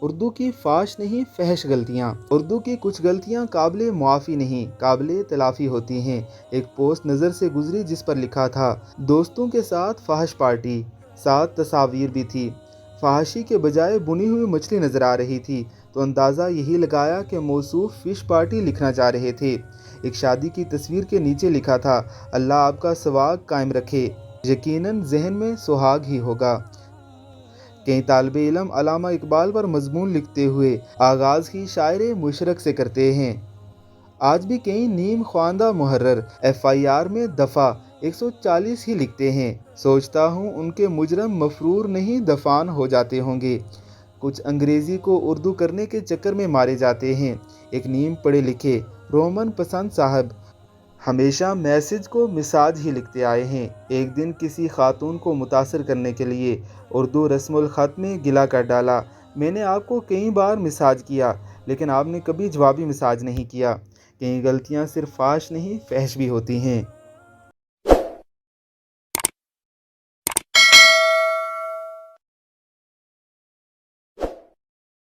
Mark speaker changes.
Speaker 1: اردو کی فحش نہیں فحش غلطیاں۔ اردو کی کچھ غلطیاں قابل معافی نہیں قابل تلافی ہوتی ہیں۔ ایک پوسٹ نظر سے گزری جس پر لکھا تھا دوستوں کے ساتھ فحش پارٹی، ساتھ تصاویر بھی تھی۔ فحاشی کے بجائے بنی ہوئی مچھلی نظر آ رہی تھی تو اندازہ یہی لگایا کہ موصوف فش پارٹی لکھنا چاہ رہے تھے۔ ایک شادی کی تصویر کے نیچے لکھا تھا اللہ آپ کا سواگ قائم رکھے، یقیناً ذہن میں سہاگ ہی ہوگا۔ کئی طالب علم علامہ اقبال پر مضمون لکھتے ہوئے آغاز ہی شاعر مشرق سے کرتے ہیں۔ آج بھی کئی نیم خواندہ محرر FIR میں دفعہ 140 ہی لکھتے ہیں۔ سوچتا ہوں ان کے مجرم مفرور نہیں دفان ہو جاتے ہوں گے۔ کچھ انگریزی کو اردو کرنے کے چکر میں مارے جاتے ہیں۔ ایک نیم پڑھے لکھے رومن پسند صاحب ہمیشہ میسج کو مساج ہی لکھتے آئے ہیں۔ ایک دن کسی خاتون کو متاثر کرنے کے لیے اردو رسم الخط میں گلا کر ڈالا، میں نے آپ کو کئی بار مساج کیا لیکن آپ نے کبھی جوابی مساج نہیں کیا۔ کئی غلطیاں صرف فحش نہیں فحش بھی ہوتی ہیں۔